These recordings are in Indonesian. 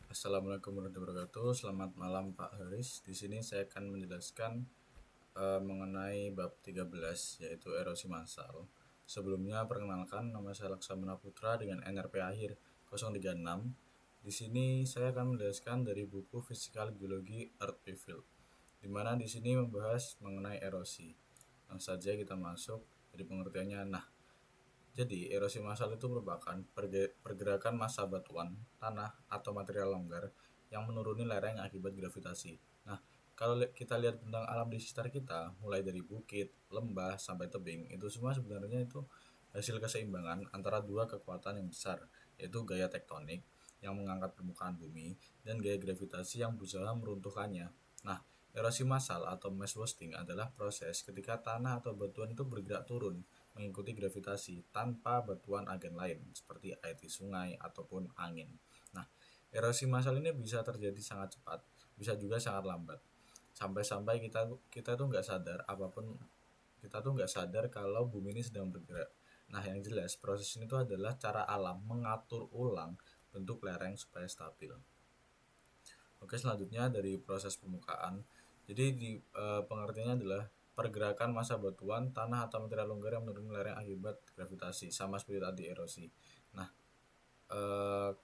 Assalamualaikum warahmatullahi wabarakatuh. Selamat malam Pak Haris. Di sini saya akan menjelaskan mengenai bab 13 yaitu erosi massal. Sebelumnya perkenalkan, nama saya Laksamana Putra dengan NRP akhir 036. Di sini saya akan menjelaskan dari buku Physical Geology Earth Revealed, di mana di sini membahas mengenai erosi. Langsung saja kita masuk dari pengertiannya. Jadi erosi massal itu merupakan pergerakan massa batuan, tanah, atau material longgar yang menuruni lereng akibat gravitasi. Nah, kalau kita lihat tentang alam di sekitar kita, mulai dari bukit, lembah, sampai tebing, itu semua sebenarnya itu hasil keseimbangan antara dua kekuatan yang besar, yaitu gaya tektonik yang mengangkat permukaan bumi dan gaya gravitasi yang berusaha meruntuhkannya. Nah, erosi massal atau mass wasting adalah proses ketika tanah atau batuan itu bergerak turun mengikuti gravitasi tanpa bantuan agen lain seperti air di sungai ataupun angin. Nah, erosi massal ini bisa terjadi sangat cepat, bisa juga sangat lambat. Sampai-sampai kita tuh nggak sadar kalau bumi ini sedang bergerak. Nah, yang jelas proses ini tuh adalah cara alam mengatur ulang bentuk lereng supaya stabil. Oke, selanjutnya dari proses permukaan. Jadi pengertiannya adalah pergerakan massa batuan, tanah atau material longgar yang menuruni lereng akibat gravitasi, sama seperti tadi erosi. Nah, eh,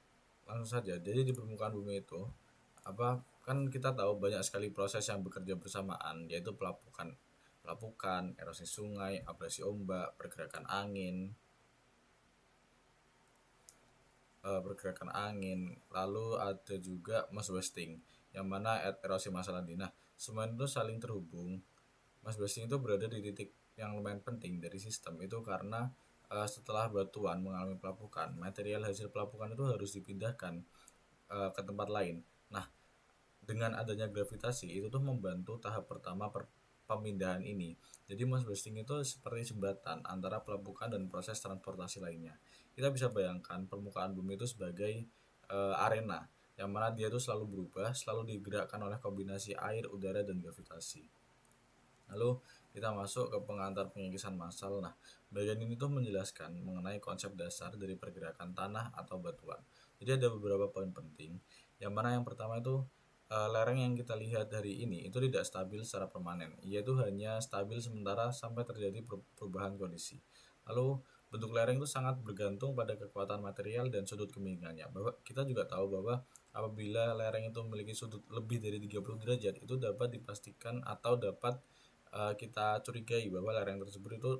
langsung saja. Jadi di permukaan bumi itu kan kita tahu banyak sekali proses yang bekerja bersamaan, yaitu pelapukan, erosi sungai, abrasi ombak, pergerakan angin, lalu ada juga mass wasting, yang mana erosi masalah di. Nah, semua itu saling terhubung. Mass wasting itu berada di titik yang lumayan penting dari sistem itu karena setelah batuan mengalami pelapukan, material hasil pelapukan itu harus dipindahkan ke tempat lain. Nah, dengan adanya gravitasi itu tuh membantu tahap pertama pemindahan ini. Jadi mass wasting itu seperti jembatan antara pelapukan dan proses transportasi lainnya. Kita bisa bayangkan permukaan bumi itu sebagai arena yang mana dia tuh selalu berubah, selalu digerakkan oleh kombinasi air, udara, dan gravitasi. Lalu kita masuk ke pengantar pengikisan massal. Nah, bagian ini tuh menjelaskan mengenai konsep dasar dari pergerakan tanah atau batuan. Jadi ada beberapa poin penting. Yang mana yang pertama itu lereng yang kita lihat hari ini itu tidak stabil secara permanen. Ia itu hanya stabil sementara sampai terjadi perubahan kondisi. Lalu bentuk lereng itu sangat bergantung pada kekuatan material dan sudut kemiringannya. Bahwa kita juga tahu bahwa apabila lereng itu memiliki sudut lebih dari 30 derajat itu dapat dipastikan atau dapat kita curigai bahwa lereng tersebut itu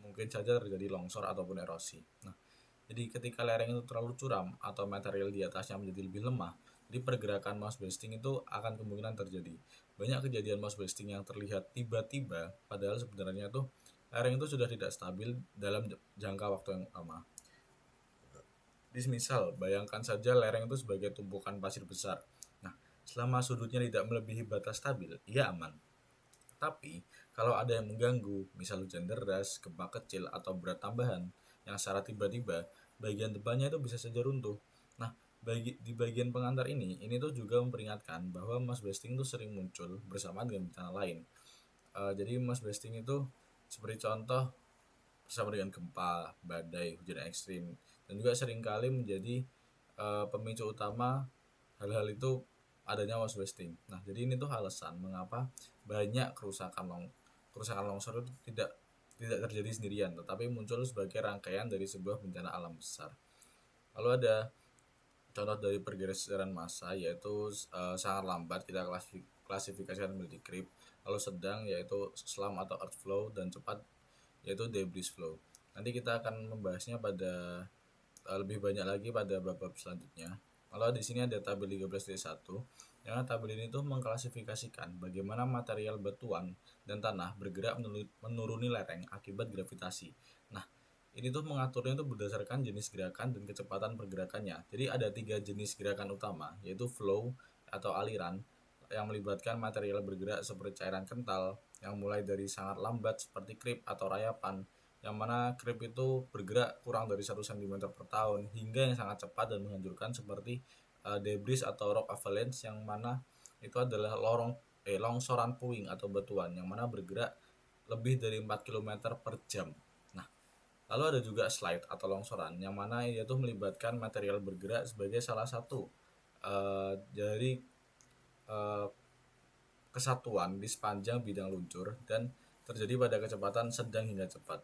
mungkin saja terjadi longsor ataupun erosi. Nah, jadi ketika lereng itu terlalu curam atau material di atasnya menjadi lebih lemah, jadi pergerakan mass wasting itu akan kemungkinan terjadi. Banyak kejadian mass wasting yang terlihat tiba-tiba, padahal sebenarnya tuh lereng itu sudah tidak stabil dalam jangka waktu yang lama. Misal, bayangkan saja lereng itu sebagai tumpukan pasir besar. Nah, selama sudutnya tidak melebihi batas stabil, ia aman. Tapi, kalau ada yang mengganggu, misal hujan deras, gempa kecil, atau berat tambahan, yang secara tiba-tiba, bagian depannya itu bisa saja runtuh. Nah, di bagian pengantar ini tuh juga memperingatkan bahwa mass wasting itu sering muncul bersama dengan bencana lain. Jadi mass wasting itu seperti contoh bersama dengan gempa, badai, hujan ekstrim, dan juga seringkali menjadi pemicu utama hal-hal itu adanya mass wasting. Nah, jadi ini tuh alasan mengapa banyak kerusakan longsor itu tidak terjadi sendirian, tetapi muncul sebagai rangkaian dari sebuah bencana alam besar. Lalu ada contoh dari pergeseran massa, yaitu sangat lambat kita klasifikasikan menjadi creep, lalu sedang yaitu slam atau earth flow, dan cepat yaitu debris flow. Nanti kita akan membahasnya pada lebih banyak lagi pada bab-bab selanjutnya. Kalau di sini ada tabel 13.1, yang tabel ini tuh mengklasifikasikan bagaimana material batuan dan tanah bergerak menuruni lereng akibat gravitasi. Nah, ini tuh mengaturnya tuh berdasarkan jenis gerakan dan kecepatan pergerakannya. Jadi ada 3 jenis gerakan utama, yaitu flow atau aliran yang melibatkan material bergerak seperti cairan kental, yang mulai dari sangat lambat seperti creep atau rayapan, yang mana creep itu bergerak kurang dari 1 cm per tahun, hingga yang sangat cepat dan menghancurkan seperti debris atau rock avalanche, yang mana itu adalah longsoran puing atau batuan yang mana bergerak lebih dari 4 km per jam. Nah, lalu ada juga slide atau longsoran yang mana yaitu melibatkan material bergerak sebagai salah satu dari eh, kesatuan di sepanjang bidang luncur dan terjadi pada kecepatan sedang hingga cepat.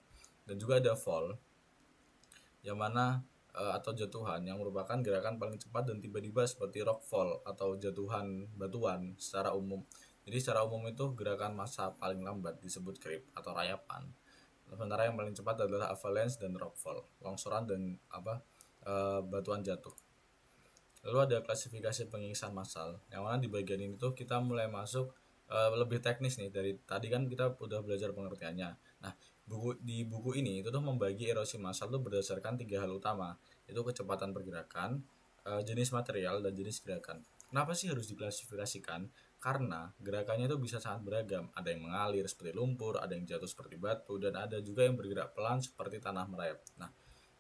Dan juga ada fall yang mana atau jatuhan yang merupakan gerakan paling cepat dan tiba-tiba seperti rock fall atau jatuhan batuan secara umum. Jadi secara umum itu gerakan massa paling lambat disebut creep atau rayapan. Sementara yang paling cepat adalah avalanche dan rock fall, longsoran dan batuan jatuh. Lalu ada klasifikasi pengikisan massal, yang mana di bagian ini tuh kita mulai masuk lebih teknis nih. Dari tadi kan kita udah belajar pengertiannya. Nah, di buku ini itu tuh membagi erosi massal tuh berdasarkan 3 hal utama, yaitu kecepatan pergerakan, jenis material, dan jenis gerakan. Kenapa sih harus diklasifikasikan? Karena gerakannya itu bisa sangat beragam. Ada yang mengalir seperti lumpur, ada yang jatuh seperti batu, dan ada juga yang bergerak pelan seperti tanah merayap. Nah,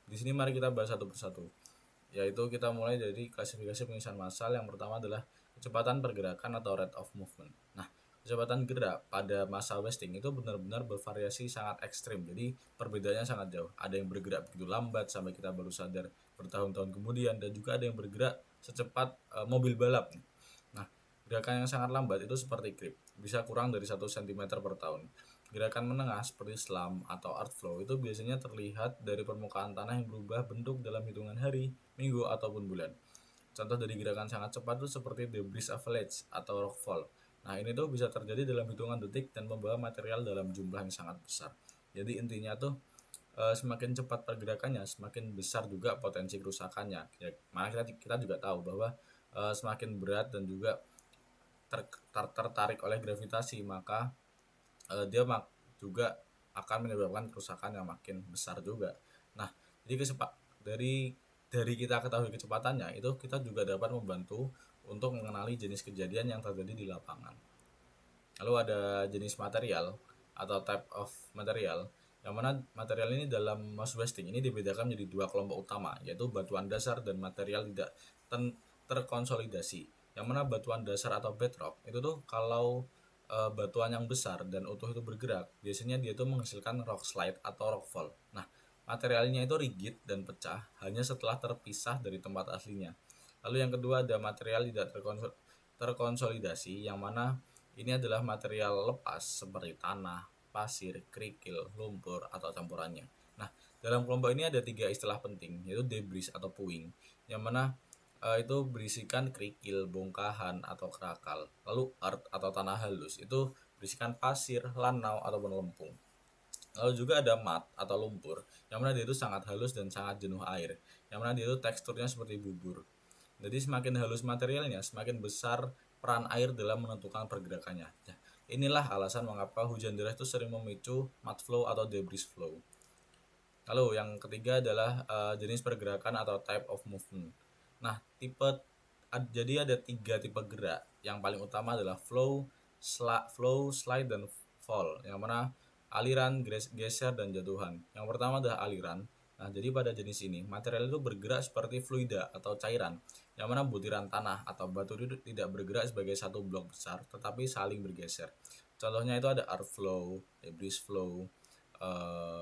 di sini mari kita bahas satu persatu, yaitu kita mulai dari klasifikasi pengikisan massal. Yang pertama adalah kecepatan pergerakan atau rate of movement. Nah, kecepatan gerak pada massa wasting itu benar-benar bervariasi sangat ekstrim, jadi perbedaannya sangat jauh. Ada yang bergerak begitu lambat sampai kita baru sadar bertahun-tahun kemudian, dan juga ada yang bergerak secepat mobil balap. Nah, gerakan yang sangat lambat itu seperti creep, bisa kurang dari 1 cm per tahun. Gerakan menengah seperti slam atau art flow itu biasanya terlihat dari permukaan tanah yang berubah bentuk dalam hitungan hari, minggu, ataupun bulan. Contoh dari gerakan sangat cepat itu seperti debris avalanche atau rockfall. Nah, ini tuh bisa terjadi dalam hitungan detik dan membawa material dalam jumlah yang sangat besar. Jadi intinya tuh semakin cepat pergerakannya, semakin besar juga potensi kerusakannya. Ya, makanya kita juga tahu bahwa semakin berat dan juga tertarik oleh gravitasi, maka dia juga akan menyebabkan kerusakan yang makin besar juga. Nah, jadi dari kita ketahui kecepatannya, itu kita juga dapat membantu untuk mengenali jenis kejadian yang terjadi di lapangan. Lalu ada jenis material atau type of material, yang mana material ini dalam mass wasting ini dibedakan menjadi 2 kelompok utama, yaitu batuan dasar dan material tidak terkonsolidasi. Yang mana batuan dasar atau bedrock itu tuh kalau batuan yang besar dan utuh itu bergerak, biasanya dia itu menghasilkan rock slide atau rock fall. Nah, materialnya itu rigid dan pecah hanya setelah terpisah dari tempat aslinya. Lalu yang kedua ada material tidak terkonsolidasi, yang mana ini adalah material lepas seperti tanah, pasir, kerikil, lumpur, atau campurannya. Nah, dalam kelompok ini ada 3 istilah penting, yaitu debris atau puing, yang mana itu berisikan kerikil, bongkahan, atau kerakal. Lalu earth atau tanah halus itu berisikan pasir, lanau, ataupun lempung. Lalu juga ada mud atau lumpur, yang mana dia itu sangat halus dan sangat jenuh air, yang mana dia itu teksturnya seperti bubur. Jadi semakin halus materialnya, semakin besar peran air dalam menentukan pergerakannya. Nah, inilah alasan mengapa hujan deras itu sering memicu mud flow atau debris flow. Lalu yang ketiga adalah jenis pergerakan atau type of movement. Nah, jadi ada 3 tipe gerak. Yang paling utama adalah flow, slide, dan fall. Yang mana aliran, geser, dan jatuhan. Yang pertama adalah aliran. Nah, jadi pada jenis ini, material itu bergerak seperti fluida atau cairan, yang mana butiran tanah atau batu itu tidak bergerak sebagai satu blok besar, tetapi saling bergeser. Contohnya itu ada earth flow, debris flow,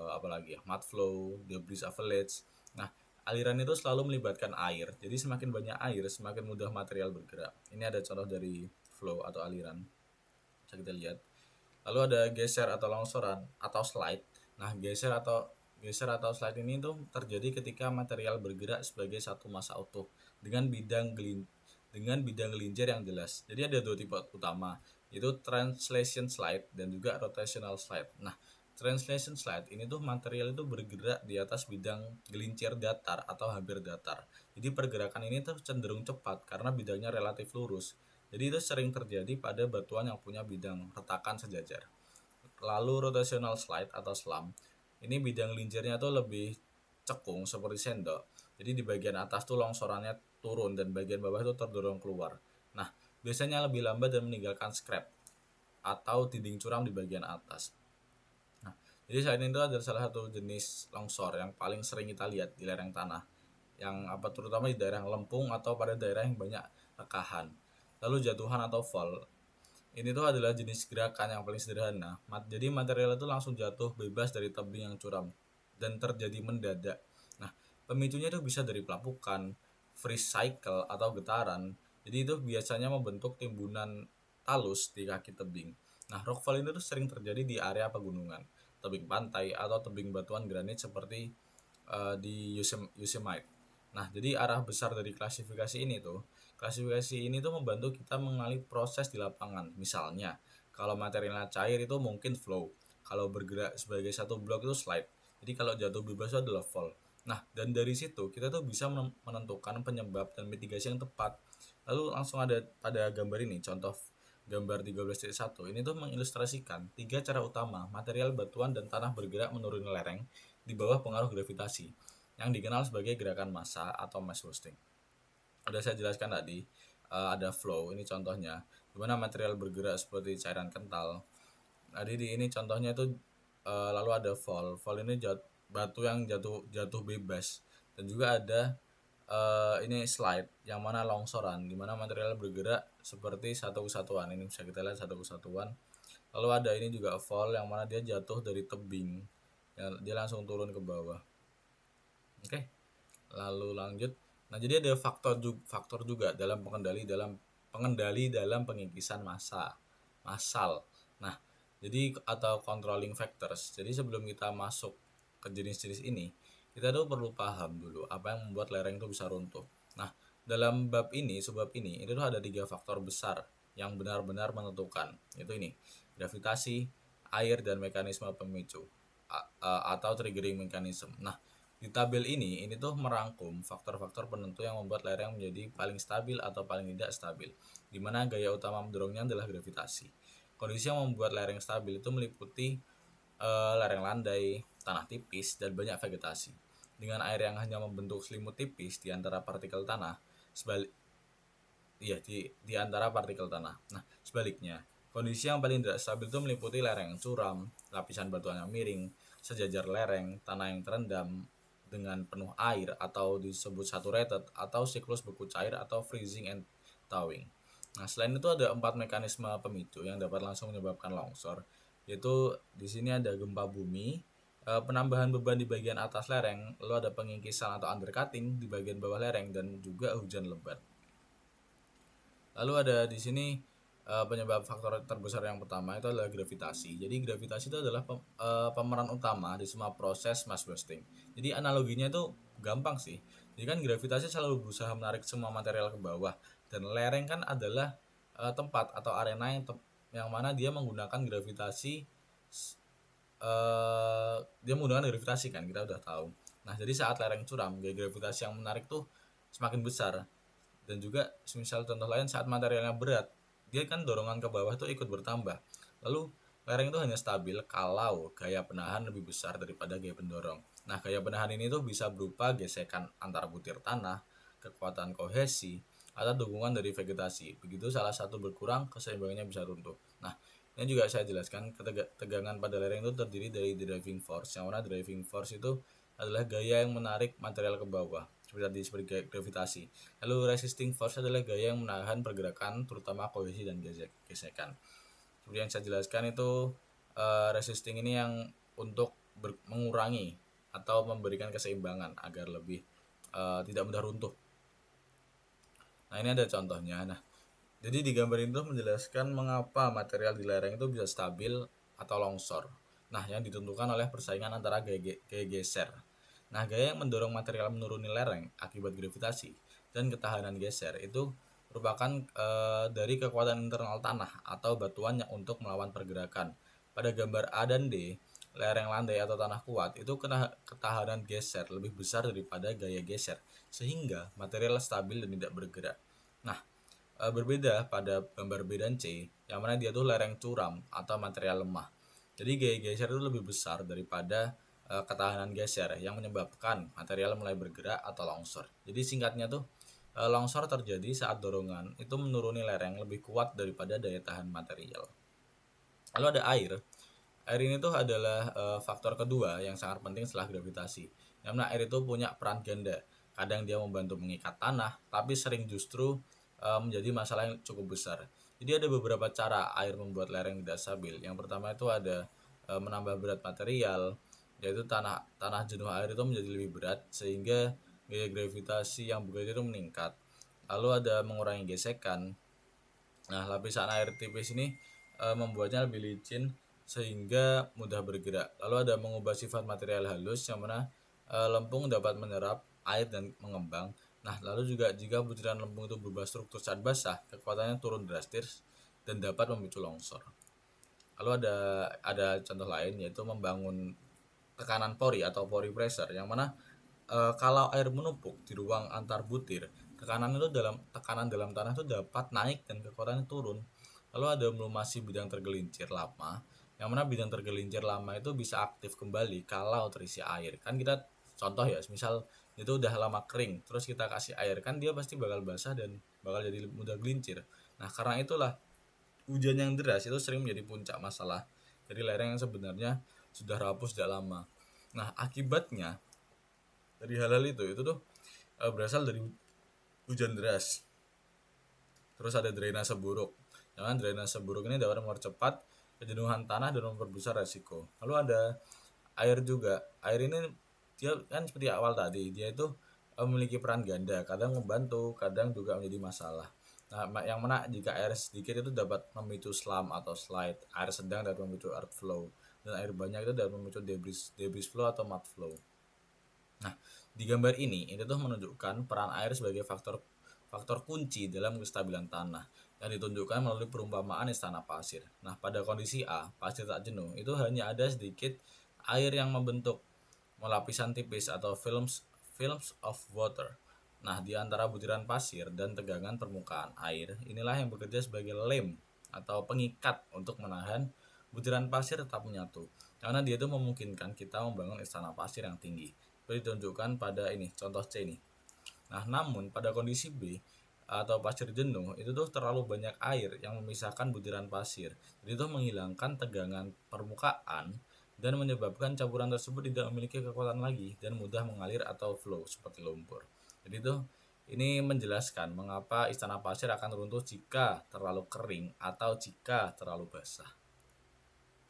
apalagi ya, mud flow, debris avalanche. Nah, aliran itu selalu melibatkan air, jadi semakin banyak air semakin mudah material bergerak. Ini ada contoh dari flow atau aliran, bisa kita lihat. Lalu ada geser atau longsoran atau slide. Nah, geser atau slide ini tuh terjadi ketika material bergerak sebagai satu massa utuh dengan bidang gelincir yang jelas. Jadi ada 2 tipe utama, yaitu translation slide dan juga rotational slide. Nah, translation slide ini tuh material itu bergerak di atas bidang gelincir datar atau hampir datar. Jadi pergerakan ini tuh cenderung cepat karena bidangnya relatif lurus. Jadi itu sering terjadi pada batuan yang punya bidang retakan sejajar. Lalu rotational slide atau slam, ini bidang gelincirnya tuh lebih cekung seperti sendok. Jadi di bagian atas tuh longsorannya turun dan bagian bawah itu terdorong keluar. Nah, biasanya lebih lambat dan meninggalkan scrap atau dinding curam di bagian atas. Nah, jadi slide itu adalah salah satu jenis longsor yang paling sering kita lihat di lereng tanah, yang terutama di daerah lempung atau pada daerah yang banyak rekahan. Lalu jatuhan atau fall, ini tuh adalah jenis gerakan yang paling sederhana. Jadi material itu langsung jatuh bebas dari tebing yang curam dan terjadi mendadak. Nah, pemicunya itu bisa dari pelapukan, freeze cycle atau getaran. Jadi itu biasanya membentuk timbunan talus di kaki tebing. Nah, rockfall ini tuh sering terjadi di area pegunungan, tebing pantai atau tebing batuan granit seperti di Yosemite. Nah, jadi arah besar dari klasifikasi ini tuh membantu kita mengenali proses di lapangan. Misalnya, kalau materialnya cair itu mungkin flow, kalau bergerak sebagai satu blok itu slide. Jadi kalau jatuh bebas itu adalah fall. Nah, dan dari situ kita tuh bisa menentukan penyebab dan mitigasi yang tepat. Lalu langsung ada pada gambar ini, contoh gambar 13.1 ini tuh mengilustrasikan 3 cara utama material batuan dan tanah bergerak menuruni lereng di bawah pengaruh gravitasi yang dikenal sebagai gerakan massa atau mass wasting. Udah saya jelaskan tadi, ada flow, ini contohnya, dimana material bergerak seperti cairan kental. Jadi di ini contohnya itu lalu ada fall ini batu yang jatuh bebas, dan juga ada ini slide yang mana longsoran, dimana material bergerak seperti satu kesatuan. Ini bisa kita lihat satu kesatuan. Lalu ada ini juga fall yang mana dia jatuh dari tebing, ya, dia langsung turun ke bawah. Oke, lalu lanjut. Nah, jadi ada faktor juga dalam pengendali dalam pengikisan massal. Nah, jadi atau controlling factors. Jadi sebelum kita masuk ke jenis-jenis ini, kita tuh perlu paham dulu apa yang membuat lereng itu bisa runtuh. Nah, dalam subbab ini itu tuh ada 3 faktor besar yang benar-benar menentukan, yaitu ini: gravitasi, air, dan mekanisme pemicu atau triggering mechanism. Nah, di tabel ini tuh merangkum faktor-faktor penentu yang membuat lereng menjadi paling stabil atau paling tidak stabil, di mana gaya utama mendorongnya adalah gravitasi. Kondisi yang membuat lereng stabil itu meliputi lereng landai, tanah tipis, dan banyak vegetasi. Dengan air yang hanya membentuk selimut tipis di antara partikel tanah, di antara partikel tanah. Nah, sebaliknya, kondisi yang paling tidak stabil itu meliputi lereng yang curam, lapisan batuan yang miring, sejajar lereng, tanah yang terendam dengan penuh air atau disebut saturated, atau siklus beku cair atau freezing and thawing. Nah, selain itu ada 4 mekanisme pemicu yang dapat langsung menyebabkan longsor, yaitu di sini ada gempa bumi, penambahan beban di bagian atas lereng, lalu ada pengikisan atau undercutting di bagian bawah lereng, dan juga hujan lebat. Lalu ada di sini penyebab faktor terbesar yang pertama itu adalah gravitasi. Jadi gravitasi itu adalah pemeran utama di semua proses mass wasting. Jadi analoginya itu gampang sih. Jadi kan gravitasi selalu berusaha menarik semua material ke bawah, dan lereng kan adalah tempat atau arena yang mana dia menggunakan gravitasi kan, kita udah tahu. Nah, jadi saat lereng curam, gaya gravitasi yang menarik tuh semakin besar. Dan juga misal contoh lain, saat materialnya berat, dia kan dorongan ke bawah tuh ikut bertambah. Lalu lereng itu hanya stabil kalau gaya penahan lebih besar daripada gaya pendorong. Nah, gaya penahan ini tuh bisa berupa gesekan antara butir tanah, kekuatan kohesi, atau dukungan dari vegetasi. Begitu salah satu berkurang, keseimbangannya bisa runtuh. Nah, ini juga saya jelaskan, tegangan pada lereng itu terdiri dari driving force, yang mana driving force itu adalah gaya yang menarik material ke bawah, seperti gravitasi. Lalu resisting force adalah gaya yang menahan pergerakan, terutama kohesi dan gesekan. Seperti yang saya jelaskan itu, resisting ini yang untuk mengurangi atau memberikan keseimbangan agar lebih tidak mudah runtuh. Nah, ini ada contohnya. Nah, jadi di gambar itu menjelaskan mengapa material di lereng itu bisa stabil atau longsor. Nah, yang ditentukan oleh persaingan antara gaya geser. Nah, gaya yang mendorong material menuruni lereng akibat gravitasi dan ketahanan geser itu merupakan dari kekuatan internal tanah atau batuan yang untuk melawan pergerakan. Pada gambar A dan D, lereng landai atau tanah kuat itu ketahanan geser lebih besar daripada gaya geser, sehingga material stabil dan tidak bergerak. Nah, berbeda pada gambar B dan C, yang mana dia tuh lereng curam atau material lemah. Jadi gaya geser itu lebih besar daripada ketahanan geser yang menyebabkan material mulai bergerak atau longsor. Jadi singkatnya tuh, longsor terjadi saat dorongan itu menuruni lereng lebih kuat daripada daya tahan material. Lalu ada air. Air ini tuh adalah faktor kedua yang sangat penting setelah gravitasi. Yang mana air itu punya peran ganda. Kadang dia membantu mengikat tanah, tapi sering justru menjadi masalah yang cukup besar. Jadi ada beberapa cara air membuat lereng tidak stabil. Yang pertama itu ada menambah berat material, yaitu tanah jenuh air itu menjadi lebih berat sehingga gaya gravitasi yang bekerja itu meningkat. Lalu ada mengurangi gesekan. Nah, lapisan air tipis ini membuatnya lebih licin sehingga mudah bergerak. Lalu ada mengubah sifat material halus yang mana lempung dapat menyerap air dan mengembang. Nah, lalu juga jika butiran lempung itu berubah struktur saat basah, kekuatannya turun drastis dan dapat memicu longsor. Lalu ada contoh lain yaitu membangun tekanan pori atau pori pressure yang mana kalau air menumpuk di ruang antar butir, tekanan dalam tanah itu dapat naik dan kekuatannya turun. Lalu ada melumasi bidang tergelincir lama, yang mana bidang tergelincir lama itu bisa aktif kembali kalau terisi air. Kan kita contoh ya, misal itu udah lama kering, terus kita kasih air, kan dia pasti bakal basah dan bakal jadi mudah gelincir. Nah, karena itulah hujan yang deras itu sering menjadi puncak masalah dari lereng yang sebenarnya sudah rapuh sejak lama. Nah, akibatnya dari hal-hal itu tuh berasal dari hujan deras. Terus ada drainase buruk. Jangan drainase buruk ini dapat mempercepat kejenuhan tanah dan memperbesar resiko. Lalu ada air juga. Air ini dia kan seperti awal tadi, dia itu memiliki peran ganda, kadang membantu, kadang juga menjadi masalah. Nah, yang mana jika air sedikit itu dapat memicu slam atau slide, air sedang dapat memicu earth flow, dan air banyak itu dapat memicu debris flow atau mud flow. Nah, di gambar ini tuh menunjukkan peran air sebagai faktor kunci dalam kestabilan tanah yang ditunjukkan melalui perumpamaan istana pasir. Nah, pada kondisi A, pasir tak jenuh, itu hanya ada sedikit air yang membentuk lapisan tipis atau films of water. Nah, di antara butiran pasir dan tegangan permukaan air, inilah yang bekerja sebagai lem atau pengikat untuk menahan butiran pasir tetap menyatu. Karena dia itu memungkinkan kita membangun istana pasir yang tinggi. Seperti ditunjukkan pada ini, contoh C ini. Nah, namun pada kondisi B atau pasir jenuh itu tuh terlalu banyak air yang memisahkan butiran pasir. Jadi itu menghilangkan tegangan permukaan dan menyebabkan campuran tersebut tidak memiliki kekuatan lagi dan mudah mengalir atau flow seperti lumpur. Jadi itu ini menjelaskan mengapa istana pasir akan runtuh jika terlalu kering atau jika terlalu basah.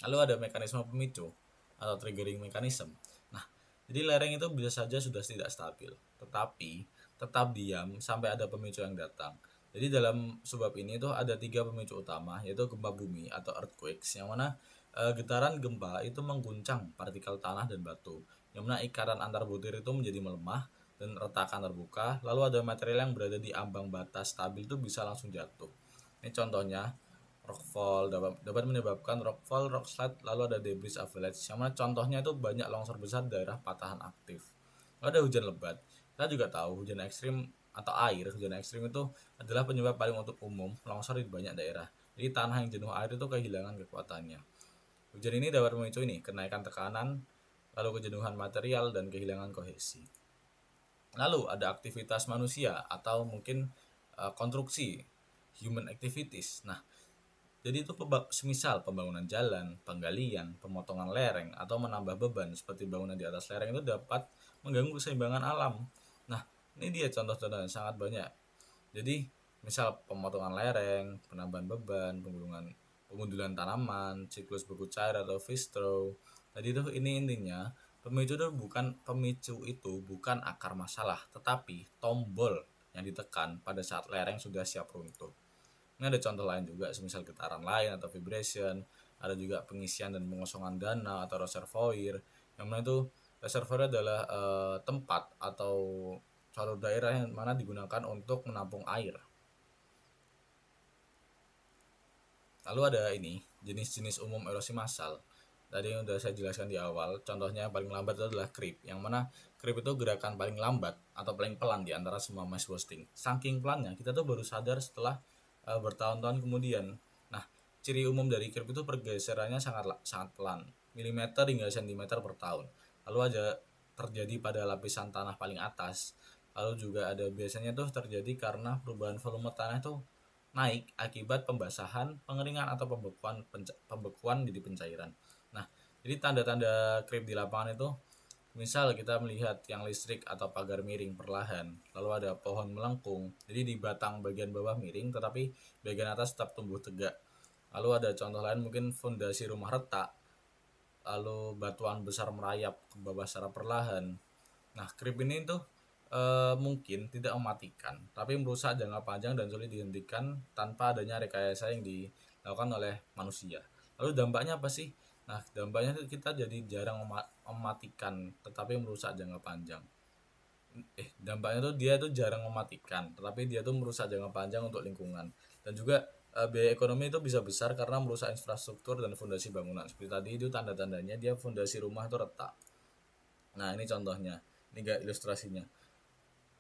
Lalu ada mekanisme pemicu atau triggering mechanism. Nah, jadi lereng itu bisa saja sudah tidak stabil, tetapi tetap diam sampai ada pemicu yang datang. Jadi dalam sebab ini tuh ada 3 pemicu utama, yaitu gempa bumi atau earthquakes, yang mana getaran gempa itu mengguncang partikel tanah dan batu, yang mana ikatan antar butir itu menjadi melemah dan retakan terbuka. Lalu ada material yang berada di ambang batas stabil itu bisa langsung jatuh. Ini contohnya rockfall dapat menyebabkan rockfall, rockslide, lalu ada debris avalanche. Yang mana contohnya itu banyak longsor besar daerah patahan aktif. Lalu ada hujan lebat. Kita juga tahu hujan ekstrim atau hujan ekstrim itu adalah penyebab paling untuk umum longsor di banyak daerah. Jadi tanah yang jenuh air itu kehilangan kekuatannya. Hujan ini dapat memicu kenaikan tekanan, lalu kejenuhan material dan kehilangan kohesi. Lalu ada aktivitas manusia atau mungkin konstruksi, human activities. Nah, jadi itu semisal pembangunan jalan, penggalian, pemotongan lereng, atau menambah beban seperti bangunan di atas lereng itu dapat mengganggu keseimbangan alam. Nah, ini dia contoh-contoh yang sangat banyak. Jadi, misal pemotongan lereng, penambahan beban, pengundulan tanaman, siklus beku cair atau fish throw. Tadi itu ini intinya pemicu itu bukan akar masalah, tetapi tombol yang ditekan pada saat lereng sudah siap runtuh. Ini ada contoh lain juga, semisal getaran lain atau vibration, ada juga pengisian dan pengosongan danau atau reservoir. Yang mana itu reservoir adalah tempat atau suatu daerah yang mana digunakan untuk menampung air. Lalu ada jenis-jenis umum erosi massal. Tadi yang sudah saya jelaskan di awal, contohnya yang paling lambat itu adalah creep. Yang mana creep itu gerakan paling lambat atau paling pelan di antara semua mass wasting. Saking pelannya, kita tuh baru sadar setelah bertahun-tahun kemudian. Nah, ciri umum dari creep itu pergeserannya sangat pelan, milimeter hingga sentimeter per tahun. Lalu ada terjadi pada lapisan tanah paling atas. Lalu juga ada biasanya tuh terjadi karena perubahan volume tanah itu naik akibat pembasahan, pengeringan atau pembekuan di pencairan. Nah, jadi tanda-tanda creep di lapangan itu misal kita melihat yang listrik atau pagar miring perlahan, lalu ada pohon melengkung, jadi di batang bagian bawah miring tetapi bagian atas tetap tumbuh tegak. Lalu ada contoh lain mungkin fondasi rumah retak, lalu batuan besar merayap ke bawah secara perlahan. Nah, creep ini tuh mungkin tidak mematikan, tapi merusak jangka panjang dan sulit dihentikan tanpa adanya rekayasa yang dilakukan oleh manusia. Lalu dampaknya apa sih? Nah, dampaknya itu kita jadi jarang mematikan, tetapi merusak jangka panjang. Dampaknya tuh dia tuh jarang mematikan, tetapi dia tuh merusak jangka panjang untuk lingkungan. Dan juga biaya ekonomi itu bisa besar karena merusak infrastruktur dan fondasi bangunan. Seperti tadi itu tanda-tandanya dia fondasi rumah itu retak. Nah, ini contohnya. Ini enggak ilustrasinya.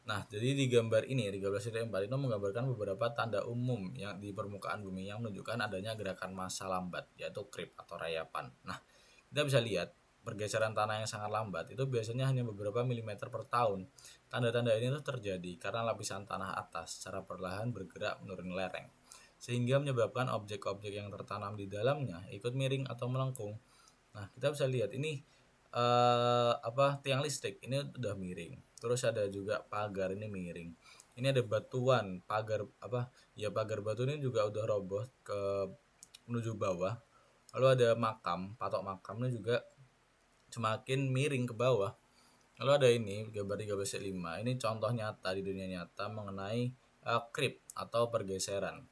Nah, jadi di gambar ini 13.4 itu menggambarkan beberapa tanda umum yang di permukaan bumi yang menunjukkan adanya gerakan massa lambat, yaitu creep atau rayapan. Nah, kita bisa lihat pergeseran tanah yang sangat lambat itu biasanya hanya beberapa milimeter per tahun. Tanda-tanda ini tuh terjadi karena lapisan tanah atas secara perlahan bergerak menuruni lereng, sehingga menyebabkan objek-objek yang tertanam di dalamnya ikut miring atau melengkung. Nah, kita bisa lihat ini tiang listrik ini udah miring. Terus ada juga pagar ini miring. Ini ada batuan, pagar batu ini juga udah roboh ke menuju bawah. Lalu ada patok makamnya juga semakin miring ke bawah. Lalu ada ini gambar 13.5. Ini contoh nyata di dunia nyata mengenai creep atau pergeseran.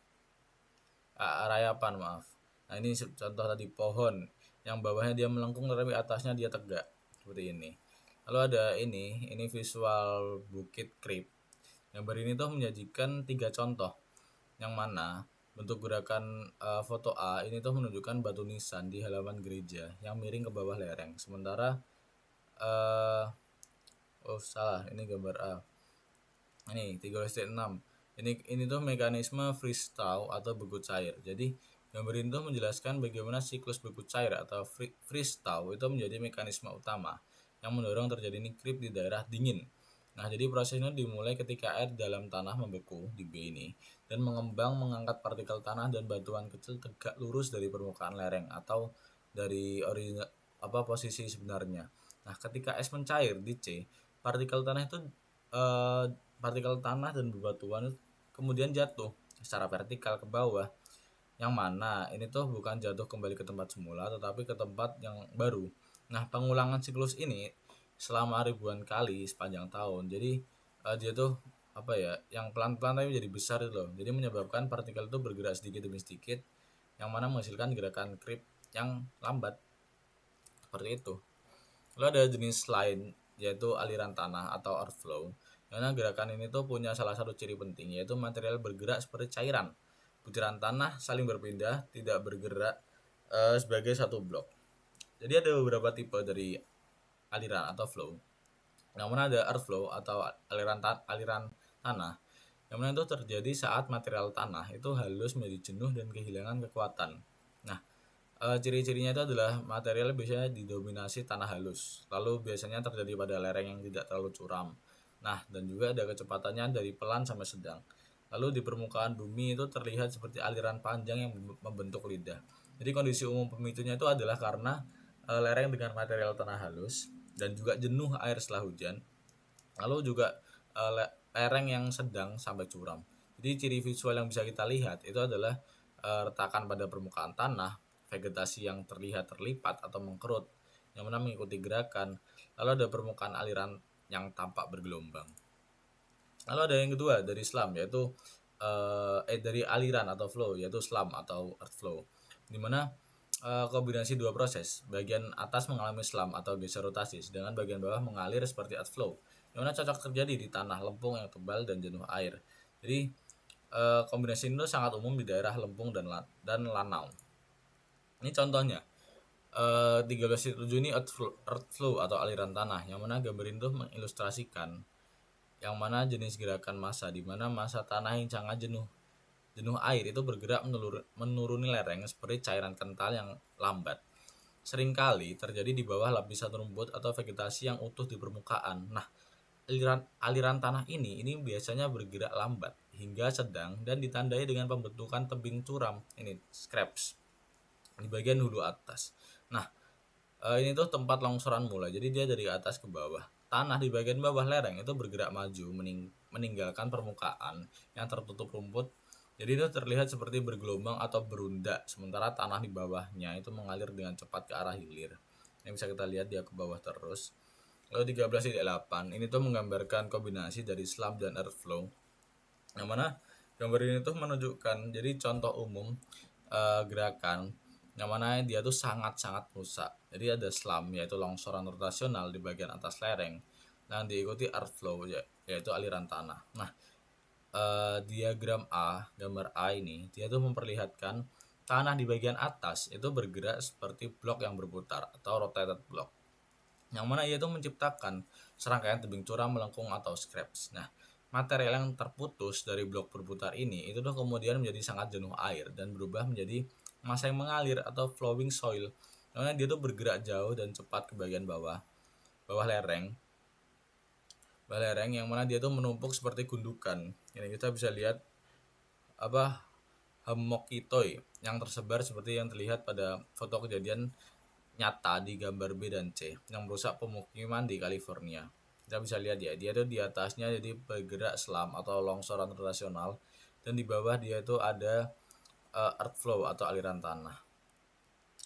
Rayapan, maaf. Nah, ini contoh tadi pohon yang bawahnya dia melengkung tetapi atasnya dia tegak seperti ini. Lalu ada ini visual bukit creep. Gambar ini tuh menyajikan 3 contoh yang mana bentuk gerakan foto A ini tuh menunjukkan batu nisan di halaman gereja yang miring ke bawah lereng. Sementara salah, ini gambar A. Ini 13.6. Ini tuh mekanisme freeze thaw atau beku cair. Jadi gambar ini tuh menjelaskan bagaimana siklus beku cair atau freeze thaw itu menjadi mekanisme utama yang mendorong terjadinya creep di daerah dingin. Nah, jadi prosesnya dimulai ketika air dalam tanah membeku di B ini dan mengangkat partikel tanah dan batuan kecil tegak lurus dari permukaan lereng atau dari posisi sebenarnya. Nah, ketika es mencair di C, partikel tanah dan bebatuan kemudian jatuh secara vertikal ke bawah, yang mana ini tuh bukan jatuh kembali ke tempat semula tetapi ke tempat yang baru. Nah, pengulangan siklus ini selama ribuan kali sepanjang tahun. Jadi dia tuh yang pelan-pelan tapi jadi besar itu loh. Jadi menyebabkan partikel itu bergerak sedikit demi sedikit yang mana menghasilkan gerakan creep yang lambat. Seperti itu. Lalu ada jenis lain yaitu aliran tanah atau earth flow. Karena gerakan ini tuh punya salah satu ciri penting yaitu material bergerak seperti cairan. Butiran tanah saling berpindah, tidak bergerak sebagai satu blok. Jadi ada beberapa tipe dari aliran atau flow. Yang mana ada earth flow atau aliran tanah. Yang mana itu terjadi saat material tanah itu halus menjadi jenuh dan kehilangan kekuatan. Nah, ciri-cirinya itu adalah material biasanya didominasi tanah halus. Lalu biasanya terjadi pada lereng yang tidak terlalu curam. Nah, dan juga ada kecepatannya dari pelan sampai sedang. Lalu di permukaan bumi itu terlihat seperti aliran panjang yang membentuk lidah. Jadi kondisi umum pemicunya itu adalah karena lereng dengan material tanah halus dan juga jenuh air setelah hujan. Lalu juga lereng yang sedang sampai curam. Jadi ciri visual yang bisa kita lihat itu adalah retakan pada permukaan tanah, vegetasi yang terlihat terlipat atau mengkerut yang mana mengikuti gerakan. Lalu ada permukaan aliran yang tampak bergelombang. Lalu ada yang kedua dari slam yaitu dari aliran atau flow yaitu slam atau earth flow, dimana kombinasi dua proses. Bagian atas mengalami slam atau geser rotasi, sedangkan bagian bawah mengalir seperti earth flow, yang mana cocok terjadi di tanah lempung yang tebal dan jenuh air. Jadi kombinasi ini sangat umum di daerah lempung dan lanau. Ini contohnya 13.7 ini earth flow atau aliran tanah, yang mana gambar itu mengilustrasikan yang mana jenis gerakan massa di mana massa tanah yang sangat jenuh air itu bergerak menuruni lereng seperti cairan kental yang lambat. Seringkali terjadi di bawah lapisan rumput atau vegetasi yang utuh di permukaan. Nah, aliran tanah ini biasanya bergerak lambat hingga sedang dan ditandai dengan pembentukan tebing curam, ini scraps, di bagian hulu atas. Nah, ini tuh tempat longsoran mulai. Jadi dia dari atas ke bawah. Tanah di bagian bawah lereng itu bergerak maju meninggalkan permukaan yang tertutup rumput. Jadi itu terlihat seperti bergelombang atau berunda, sementara tanah di bawahnya itu mengalir dengan cepat ke arah hilir. Yang bisa kita lihat dia ke bawah terus. Lalu 13.8 ini tuh menggambarkan kombinasi dari slump dan earthflow. Yang mana gambar ini tuh menunjukkan jadi contoh umum gerakan yang mana dia tuh sangat-sangat rusak. Jadi ada slump yaitu longsoran rotasional di bagian atas lereng yang diikuti earthflow yaitu aliran tanah. Nah, diagram A, gambar A ini dia tuh memperlihatkan tanah di bagian atas itu bergerak seperti blok yang berputar atau rotated block, yang mana ia itu menciptakan serangkaian tebing curam melengkung atau scraps. Nah, material yang terputus dari blok berputar ini itu tuh kemudian menjadi sangat jenuh air dan berubah menjadi massa yang mengalir atau flowing soil. Karena dia tuh bergerak jauh dan cepat ke bagian bawah lereng yang mana dia tuh menumpuk seperti gundukan. Ini kita bisa lihat apa Hammokitoi yang tersebar seperti yang terlihat pada foto kejadian nyata di gambar B dan C yang merusak pemukiman di California. Kita bisa lihat ya, dia tuh di atasnya jadi bergerak selam atau longsoran rotasional dan di bawah dia itu ada earth flow atau aliran tanah.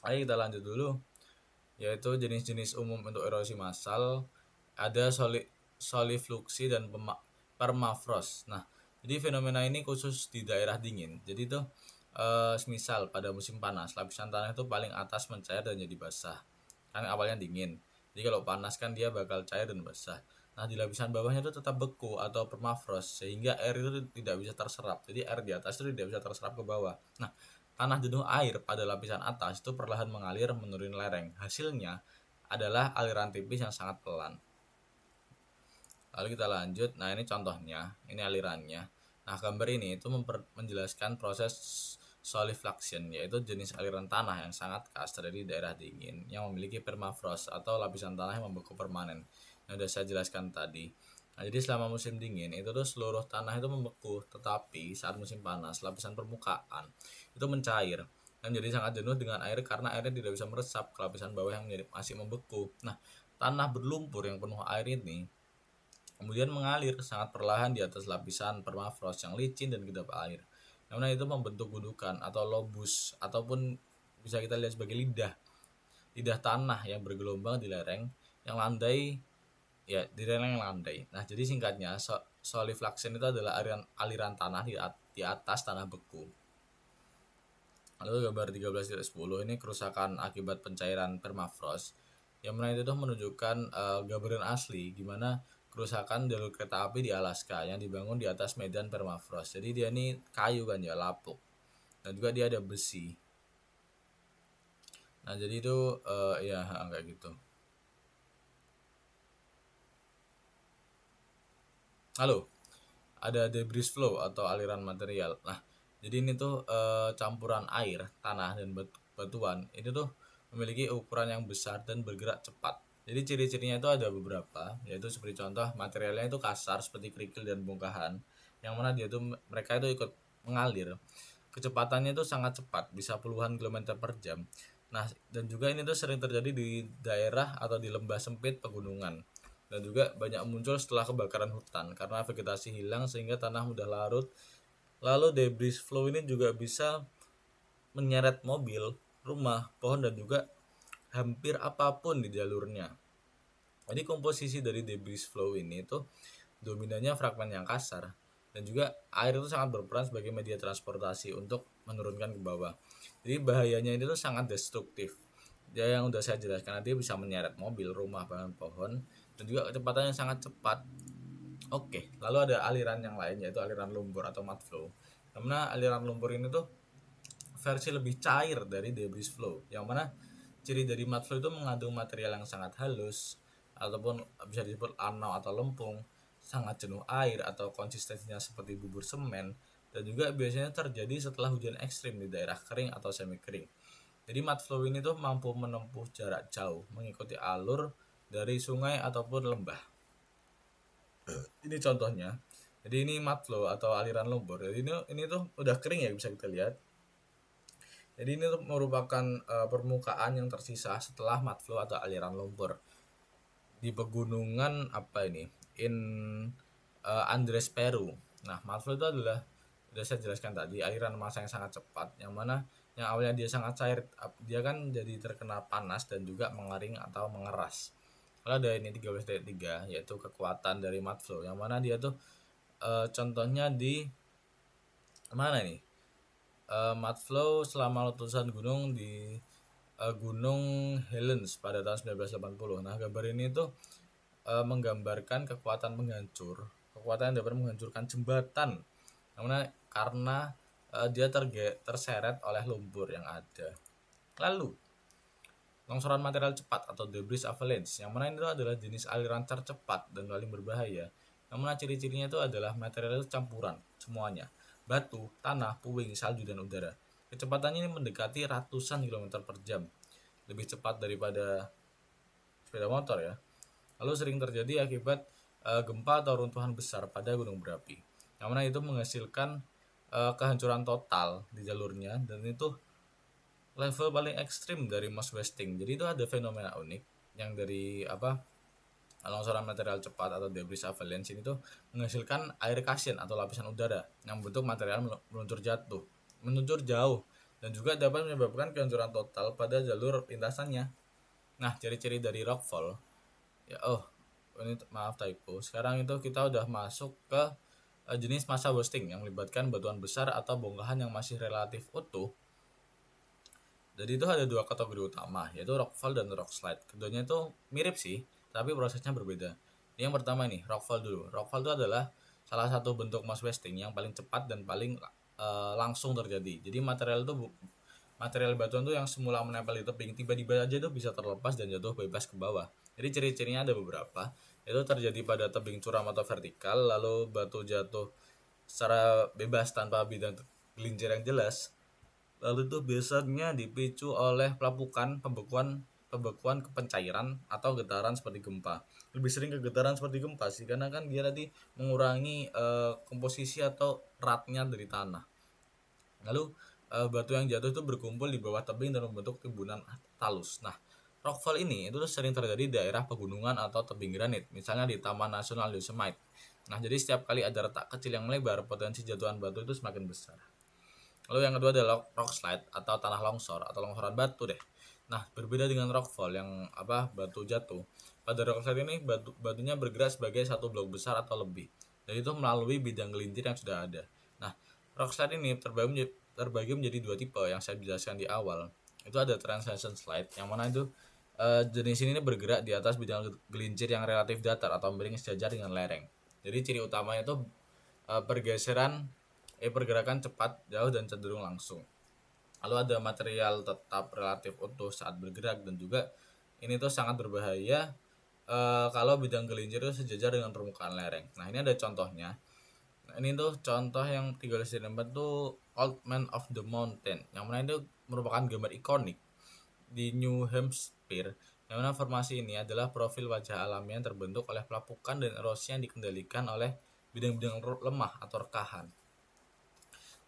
Ayo kita lanjut dulu, yaitu jenis-jenis umum untuk erosi massal ada solifluksi dan permafrost. Nah, jadi fenomena ini khusus di daerah dingin. Jadi tuh misal pada musim panas lapisan tanah itu paling atas mencair dan jadi basah. Kan awalnya dingin. Jadi kalau panas kan dia bakal cair dan basah. Nah, di lapisan bawahnya itu tetap beku atau permafrost sehingga air itu tidak bisa terserap. Jadi air di atas itu tidak bisa terserap ke bawah. Nah, tanah jenuh air pada lapisan atas itu perlahan mengalir menuruni lereng. Hasilnya adalah aliran tipis yang sangat pelan. Lalu kita lanjut. Nah, ini contohnya, ini alirannya. Nah, gambar ini itu menjelaskan proses solifluction, yaitu jenis aliran tanah yang sangat khas terjadi di daerah dingin yang memiliki permafrost atau lapisan tanah yang membeku permanen yang sudah saya jelaskan tadi. Nah, jadi selama musim dingin itu tuh seluruh tanah itu membeku, tetapi saat musim panas lapisan permukaan itu mencair dan jadi sangat jenuh dengan air karena airnya tidak bisa meresap ke lapisan bawah yang masih membeku. Nah, tanah berlumpur yang penuh air ini kemudian mengalir sangat perlahan di atas lapisan permafrost yang licin dan kedap air. Karena itu membentuk gundukan atau lobus ataupun bisa kita lihat sebagai lidah tanah yang bergelombang di lereng yang landai, ya di lereng yang landai. Nah, jadi singkatnya solifluction itu adalah aliran tanah di atas tanah beku. Lalu gambar 13.10 ini kerusakan akibat pencairan permafrost yang mana itu menunjukkan gambaran asli gimana kerusakan jalur kereta api di Alaska yang dibangun di atas medan permafrost. Jadi dia ini kayu kan ya, lapuk. Dan juga dia ada besi. Nah, jadi itu ya kayak gitu. Lalu ada debris flow atau aliran material. Nah, jadi ini tuh campuran air, tanah dan batuan. Ini tuh memiliki ukuran yang besar dan bergerak cepat. Jadi ciri-cirinya itu ada beberapa, yaitu seperti contoh materialnya itu kasar seperti kerikil dan bongkahan, yang mana mereka itu ikut mengalir. Kecepatannya itu sangat cepat, bisa puluhan kilometer per jam. Nah, dan juga ini tuh sering terjadi di daerah atau di lembah sempit pegunungan. Dan juga banyak muncul setelah kebakaran hutan karena vegetasi hilang sehingga tanah mudah larut. Lalu debris flow ini juga bisa menyeret mobil, rumah, pohon dan juga hampir apapun di jalurnya. Jadi komposisi dari debris flow ini itu dominannya fragmen yang kasar dan juga air itu sangat berperan sebagai media transportasi untuk menurunkan ke bawah. Jadi bahayanya ini tuh sangat destruktif. Dia yang udah saya jelaskan, dia bisa menyeret mobil, rumah, bahkan pohon dan juga kecepatannya sangat cepat. Oke, lalu ada aliran yang lain yaitu aliran lumpur atau mud flow. Karena aliran lumpur ini tuh versi lebih cair dari debris flow, yang mana ciri dari mud flow itu mengandung material yang sangat halus ataupun bisa disebut lanau atau lempung, sangat jenuh air atau konsistensinya seperti bubur semen, dan juga biasanya terjadi setelah hujan ekstrim di daerah kering atau semi kering. Jadi mud flow ini tuh mampu menempuh jarak jauh mengikuti alur dari sungai ataupun lembah. Ini contohnya. Jadi ini mud flow atau aliran lumpur. Jadi ini tuh udah kering ya, bisa kita lihat. Jadi ini tuh merupakan permukaan yang tersisa setelah mud flow atau aliran lumpur di pegunungan apa ini? Andres Peru. Nah, mud flow itu adalah sudah saya jelaskan tadi, aliran massa yang sangat cepat yang mana yang awalnya dia sangat cair, dia kan jadi terkena panas dan juga mengering atau mengeras. Lalu ada ini 13.3 yaitu kekuatan dari mud flow, yang mana dia tuh contohnya di mana nih? Mud flow selama letusan gunung di Gunung Helens pada tahun 1980. Nah, gambar ini tuh menggambarkan kekuatan menghancur, kekuatan yang dapat menghancurkan jembatan, namanya karena dia terseret oleh lumpur yang ada. Lalu longsoran material cepat atau debris avalanche, yang mana itu adalah jenis aliran tercepat dan paling berbahaya. Yang mana ciri-cirinya itu adalah material itu campuran semuanya, batu, tanah, puing, salju, dan udara. Kecepatannya ini mendekati ratusan kilometer per jam, lebih cepat daripada sepeda motor ya. Lalu sering terjadi akibat gempa atau runtuhan besar pada gunung berapi, yang mana itu menghasilkan kehancuran total di jalurnya, dan itu level paling ekstrim dari mass wasting. Jadi itu ada fenomena unik yang dari longsoran material cepat atau debris avalanche ini tuh menghasilkan air kasin atau lapisan udara yang bentuk material meluncur jauh, dan juga dapat menyebabkan kehancuran total pada jalur lintasannya. Nah, ciri-ciri dari rockfall ya, ini maaf typo. Sekarang itu kita udah masuk ke jenis massa wasting yang melibatkan batuan besar atau bongkahan yang masih relatif utuh. Jadi itu ada dua kategori utama, yaitu rockfall dan rockslide. Keduanya itu mirip sih, tapi prosesnya berbeda. Yang pertama nih, rockfall dulu. Rockfall itu adalah salah satu bentuk mass wasting yang paling cepat dan paling langsung terjadi. Jadi material batuan tuh yang semula menempel di tebing tiba-tiba aja tuh bisa terlepas dan jatuh bebas ke bawah. Jadi ciri-cirinya ada beberapa, itu terjadi pada tebing curam atau vertikal, lalu batu jatuh secara bebas tanpa bidang gelincir yang jelas. Lalu itu biasanya dipicu oleh pembekuan kepencairan atau getaran seperti gempa. Lebih sering ke getaran seperti gempa sih, karena kan dia tadi mengurangi komposisi atau eratnya dari tanah. Lalu batu yang jatuh itu berkumpul di bawah tebing dan membentuk timbunan talus. Nah, rockfall ini itu sering terjadi di daerah pegunungan atau tebing granit, misalnya di Taman Nasional Yosemite. Nah, jadi setiap kali ada retak kecil yang melebar, potensi jatuhan batu itu semakin besar. Lalu yang kedua adalah rock slide atau tanah longsor atau longsoran batu deh. Nah, berbeda dengan rockfall yang batu jatuh. Pada rock slide ini batunya bergerak sebagai satu blok besar atau lebih. Dan itu melalui bidang gelincir yang sudah ada. Nah, rock slide ini terbagi menjadi dua tipe yang saya jelaskan di awal. Itu ada transition slide, yang mana itu jenis ini bergerak di atas bidang gelincir yang relatif datar atau miring sejajar dengan lereng. Jadi ciri utamanya itu pergerakan cepat, jauh, dan cenderung langsung. Lalu ada material tetap relatif utuh saat bergerak, dan juga ini tuh sangat berbahaya kalau bidang gelincir itu sejajar dengan permukaan lereng. Nah, ini ada contohnya. Nah, ini tuh contoh yang 13.4 tuh Old Man of the Mountain, yang mana itu merupakan gambar ikonik di New Hampshire, yang mana formasi ini adalah profil wajah alami yang terbentuk oleh pelapukan dan erosi yang dikendalikan oleh bidang-bidang lemah atau rekahan.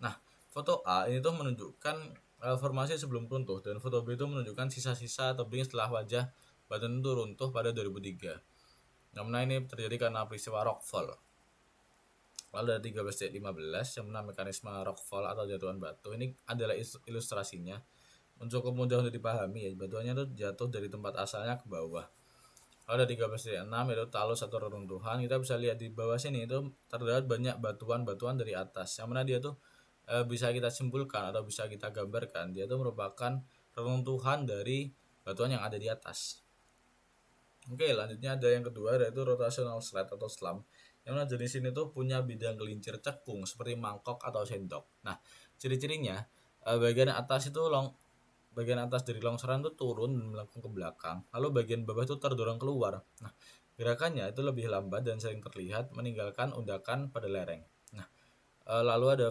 Nah, foto A ini tuh menunjukkan formasi sebelum runtuh, dan foto B itu menunjukkan sisa-sisa tebing setelah wajah batu itu runtuh pada 2003. Namun ini terjadi karena peristiwa rockfall. Lalu ada 13.15 yang mana mekanisme rockfall atau jatuhan batu. Ini adalah ilustrasinya untuk kemudahan untuk dipahami ya. Batuannya itu jatuh dari tempat asalnya ke bawah. Lalu ada 13.6 yaitu talus atau reruntuhan. Kita bisa lihat di bawah sini itu terdapat banyak batuan-batuan dari atas, yang mana dia tuh bisa kita simpulkan atau bisa kita gambarkan dia itu merupakan reruntuhan dari batuan yang ada di atas. Oke, lanjutnya ada yang kedua, yaitu rotational slide atau slam, yang mana jenis ini tuh punya bidang gelincir cekung seperti mangkok atau sendok. Nah, ciri-cirinya bagian atas dari longsoran itu turun dan melengkung ke belakang, lalu bagian bawah itu terdorong keluar. Nah, gerakannya itu lebih lambat dan sering terlihat meninggalkan undakan pada lereng. Lalu ada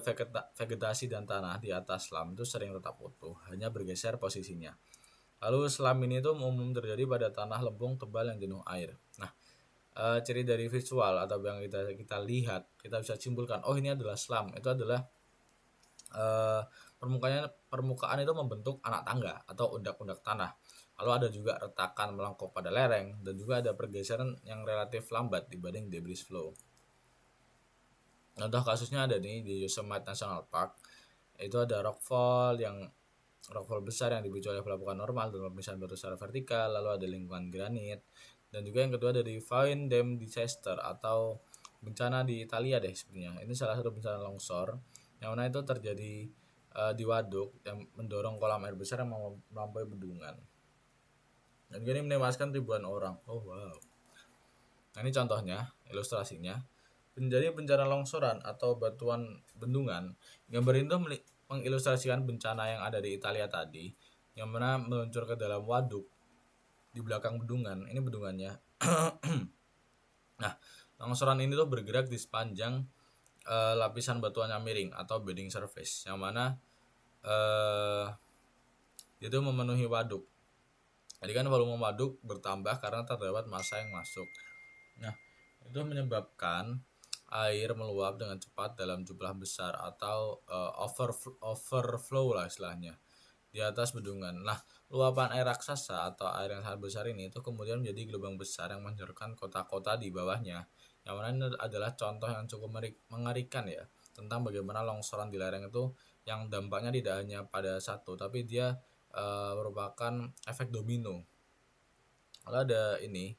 vegetasi dan tanah di atas slam itu sering tetap utuh, hanya bergeser posisinya. Lalu slam ini tuh umum terjadi pada tanah lempung tebal yang jenuh air. Nah, ciri dari visual atau yang kita lihat, kita bisa simpulkan, oh ini adalah slam. Itu adalah permukaan itu membentuk anak tangga atau undak-undak tanah. Lalu ada juga retakan melengkung pada lereng, dan juga ada pergeseran yang relatif lambat dibanding debris flow. Contoh kasusnya ada nih di Yosemite National Park. Itu ada rockfall besar yang dipicu oleh pelapukan normal dan pemisahan batu secara vertikal. Lalu ada lingkungan granit, Dan juga yang kedua dari Veendam disaster atau bencana di Italia deh sebenarnya. Ini salah satu bencana longsor yang mana itu terjadi di waduk yang mendorong kolam air besar yang melampaui bendungan. Dan ini menewaskan ribuan orang. Oh wow. Nah ini contohnya, ilustrasinya. Menjadi bencana longsoran atau batuan bendungan. Gambar itu mengilustrasikan bencana yang ada di Italia tadi, yang mana meluncur ke dalam waduk di belakang bendungan. Ini bendungannya. Nah, longsoran ini tuh bergerak di sepanjang lapisan batuan yang miring atau bedding surface, yang mana itu memenuhi waduk. Jadi kan volume waduk bertambah karena terdapat massa yang masuk. Nah, itu menyebabkan air meluap dengan cepat dalam jumlah besar atau overflow lah istilahnya di atas bendungan. Nah, luapan air raksasa atau air yang sangat besar ini itu kemudian menjadi gelombang besar yang menyerkan kota-kota di bawahnya. Yang mana ini adalah contoh yang cukup mengerikan ya tentang bagaimana longsoran di lereng itu yang dampaknya tidak hanya pada satu, tapi dia merupakan efek domino. Lalu ada ini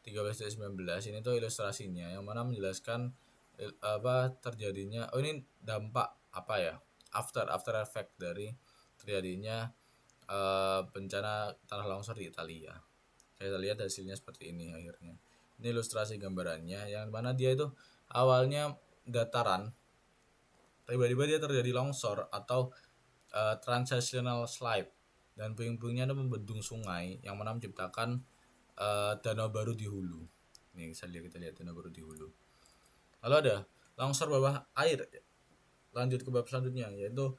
13-19 ini tuh ilustrasinya yang mana menjelaskan terjadinya ini dampak apa ya after effect dari terjadinya bencana tanah longsor di Italia. Saya lihat hasilnya seperti ini akhirnya. Ini ilustrasi gambarannya yang mana dia itu awalnya dataran, tiba-tiba dia terjadi longsor atau transitional slide dan puing-puingnya itu membendung sungai yang mana menciptakan danau baru di hulu. Nih kita lihat danau baru di hulu. Lalu ada longsor bawah air. Lanjut ke bab selanjutnya yaitu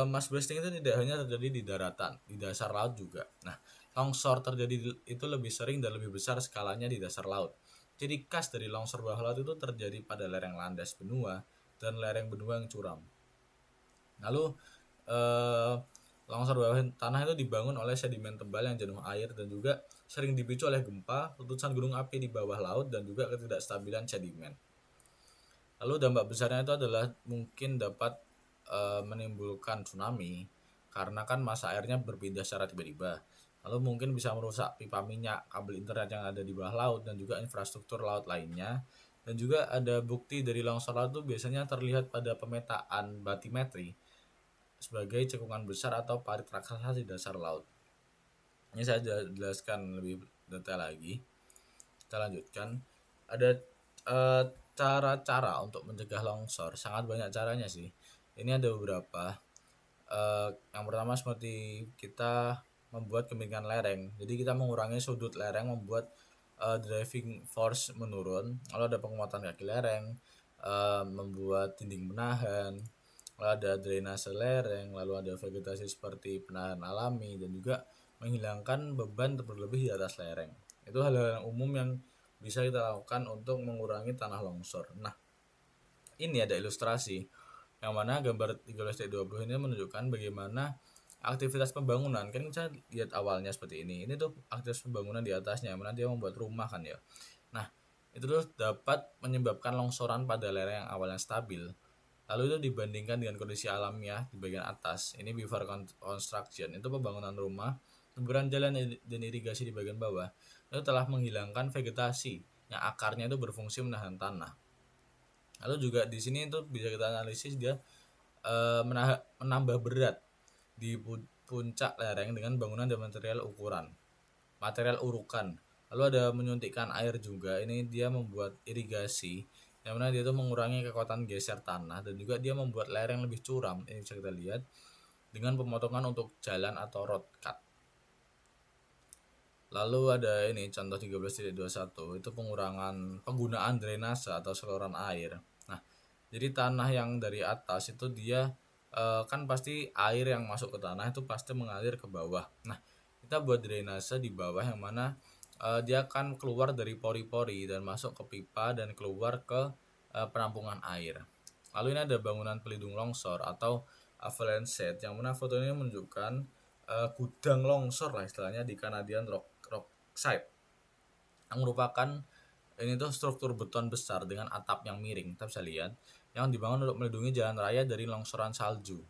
mass blasting itu tidak hanya terjadi di daratan, di dasar laut juga. Nah, longsor terjadi itu lebih sering dan lebih besar skalanya di dasar laut. Ciri khas dari longsor bawah laut itu terjadi pada lereng landas benua dan lereng benua yang curam. Lalu longsor bawah tanah itu dibangun oleh sedimen tebal yang jenuh air dan juga sering dipicu oleh gempa, letusan gunung api di bawah laut dan juga ketidakstabilan sedimen. Lalu dampak besarnya itu adalah mungkin dapat menimbulkan tsunami karena kan massa airnya berpindah secara tiba-tiba. Lalu mungkin bisa merusak pipa minyak, kabel internet yang ada di bawah laut dan juga infrastruktur laut lainnya. Dan juga ada bukti dari longsor laut itu biasanya terlihat pada pemetaan batimetri sebagai cekungan besar atau parit raksasa di dasar laut. Ini saya jelaskan lebih detail lagi. Kita lanjutkan. Ada cara-cara untuk mencegah longsor. Sangat banyak caranya sih. Ini ada beberapa. Yang pertama seperti kita membuat kemiringan lereng. Jadi kita mengurangi sudut lereng, membuat driving force menurun. Lalu ada penguatan kaki lereng, membuat dinding penahan, lalu ada drainase lereng, lalu ada vegetasi seperti penahan alami dan juga menghilangkan beban berlebih di atas lereng. Itu hal-hal yang umum yang bisa kita lakukan untuk mengurangi tanah longsor. Nah, ini ada ilustrasi yang mana gambar 13-20 ini menunjukkan bagaimana aktivitas pembangunan. Kan kita lihat awalnya seperti ini. Ini tuh aktivitas pembangunan di atasnya, mana dia membuat rumah kan ya. Nah, itu tuh dapat menyebabkan longsoran pada lereng yang awalnya stabil. Lalu itu dibandingkan dengan kondisi alamiah di bagian atas. Ini before construction, itu pembangunan rumah, pemburan jalan dan irigasi di bagian bawah. Itu telah menghilangkan vegetasi yang akarnya itu berfungsi menahan tanah. Lalu juga di sini itu bisa kita analisis dia menambah berat di puncak lereng dengan bangunan dan material urukan. Lalu ada menyuntikkan air juga. Ini dia membuat irigasi yang mana dia itu mengurangi kekuatan geser tanah dan juga dia membuat lereng lebih curam. Ini bisa kita lihat dengan pemotongan untuk jalan atau road cut. Lalu ada ini contoh 13.21 itu penggunaan drainase atau saluran air. Nah, jadi tanah yang dari atas itu dia kan pasti air yang masuk ke tanah itu pasti mengalir ke bawah. Nah, kita buat drainase di bawah yang mana dia akan keluar dari pori-pori dan masuk ke pipa dan keluar ke penampungan air. Lalu ini ada bangunan pelindung longsor atau avalanche shed yang mana fotonya menunjukkan gudang longsor lah istilahnya di Canadian Rock site yang merupakan ini tuh struktur beton besar dengan atap yang miring, kita bisa lihat yang dibangun untuk melindungi jalan raya dari longsoran salju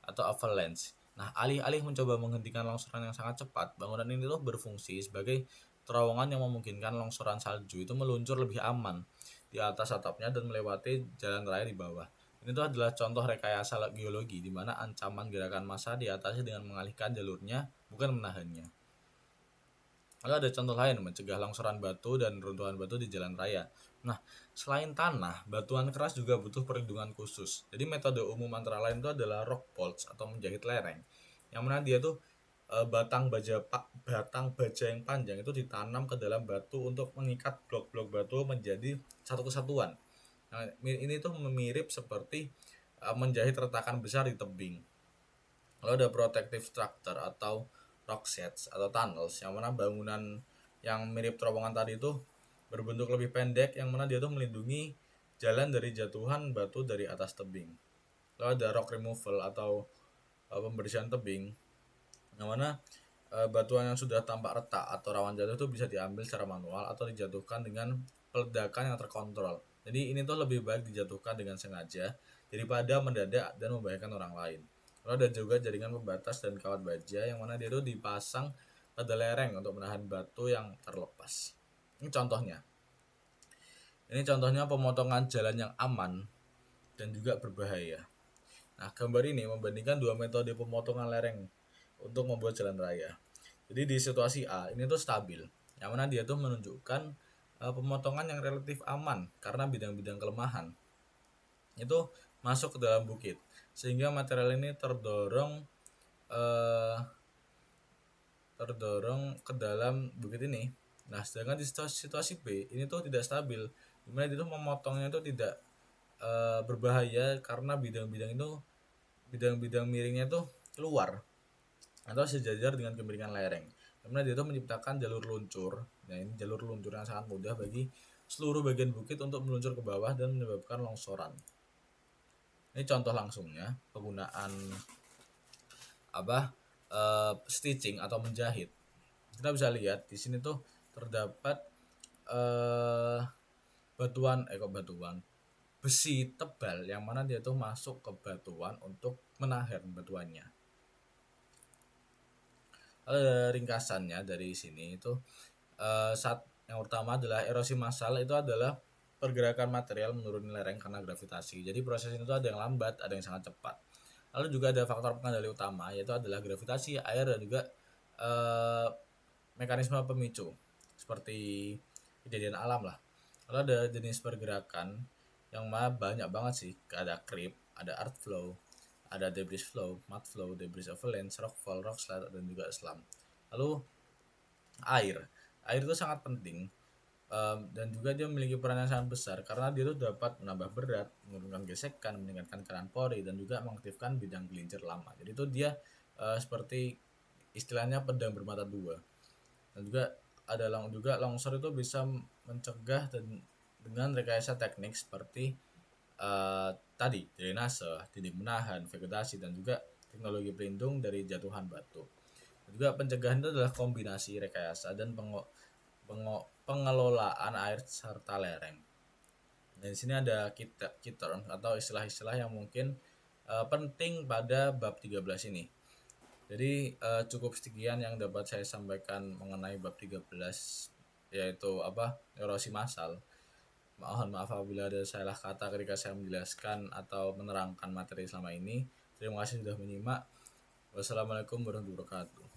atau avalanche. Nah, alih-alih mencoba menghentikan longsoran yang sangat cepat, bangunan ini tuh berfungsi sebagai terowongan yang memungkinkan longsoran salju itu meluncur lebih aman di atas atapnya dan melewati jalan raya di bawah. Ini tuh adalah contoh rekayasa geologi di mana ancaman gerakan massa diatasi dengan mengalihkan jalurnya, bukan menahannya. Lalu ada contoh lain, mencegah longsoran batu dan runtuhan batu di jalan raya. Nah, selain tanah, batuan keras juga butuh perlindungan khusus. Jadi metode umum antara lain itu adalah rock bolts atau menjahit lereng. Yang mana dia tuh batang baja yang panjang itu ditanam ke dalam batu untuk mengikat blok-blok batu menjadi satu kesatuan. Nah, ini tuh mirip seperti menjahit retakan besar di tebing. Lalu ada protective structure atau rock sets atau tunnels, yang mana bangunan yang mirip terowongan tadi itu berbentuk lebih pendek, yang mana dia tuh melindungi jalan dari jatuhan batu dari atas tebing. Lalu ada rock removal atau pembersihan tebing, yang mana batuan yang sudah tampak retak atau rawan jatuh itu bisa diambil secara manual atau dijatuhkan dengan peledakan yang terkontrol. Jadi ini tuh lebih baik dijatuhkan dengan sengaja daripada mendadak dan membahayakan orang lain. Lalu ada juga jaringan pembatas dan kawat baja, yang mana dia tuh dipasang pada lereng untuk menahan batu yang terlepas. Ini contohnya. Ini contohnya pemotongan jalan yang aman dan juga berbahaya. Nah, gambar ini membandingkan dua metode pemotongan lereng untuk membuat jalan raya. Jadi di situasi A ini tuh stabil, yang mana dia tuh menunjukkan pemotongan yang relatif aman karena bidang-bidang kelemahan itu masuk ke dalam bukit, sehingga material ini terdorong ke dalam bukit ini. Nah, sedangkan di situasi B ini tuh tidak stabil, dimana itu memotongnya itu tidak berbahaya karena bidang-bidang miringnya itu keluar atau sejajar dengan kemiringan lereng. Kemudian dia itu menciptakan jalur luncur. Nah, ini jalur luncur yang sangat mudah bagi seluruh bagian bukit untuk meluncur ke bawah dan menyebabkan longsoran. Ini contoh langsungnya penggunaan stitching atau menjahit. Kita bisa lihat di sini tuh terdapat besi tebal, yang mana dia tuh masuk ke batuan untuk menahan batuannya. Ringkasannya dari sini itu yang pertama adalah erosi massal. Itu adalah pergerakan material menuruni lereng karena gravitasi. Jadi proses itu ada yang lambat, ada yang sangat cepat. Lalu juga ada faktor pengendali utama, yaitu adalah gravitasi, air, dan juga mekanisme pemicu seperti kejadian alam lah. Lalu ada jenis pergerakan yang banyak banget sih. Ada creep, ada earth flow, ada debris flow, mud flow, debris avalanche, rockfall, rock slide, dan juga slam. Lalu air itu sangat penting, dan juga dia memiliki peran yang sangat besar karena dia itu dapat menambah berat, menurunkan gesekan, meningkatkan keran pori, dan juga mengaktifkan bidang gelincir lama. Jadi itu dia seperti istilahnya pedang bermata dua. Dan juga ada longsor itu bisa mencegah dengan rekayasa teknik seperti tadi drainase, dinding menahan, vegetasi, dan juga teknologi pelindung dari jatuhan batu. Dan juga pencegahan itu adalah kombinasi rekayasa dan pengelolaan air serta lereng. Dan di sini ada key terms atau istilah-istilah yang mungkin penting pada bab 13 ini. Jadi cukup sekian yang dapat saya sampaikan mengenai bab 13, yaitu erosi massal. Mohon maaf apabila ada salah kata ketika saya menjelaskan atau menerangkan materi selama ini. Terima kasih sudah menyimak. Wassalamualaikum warahmatullahi wabarakatuh.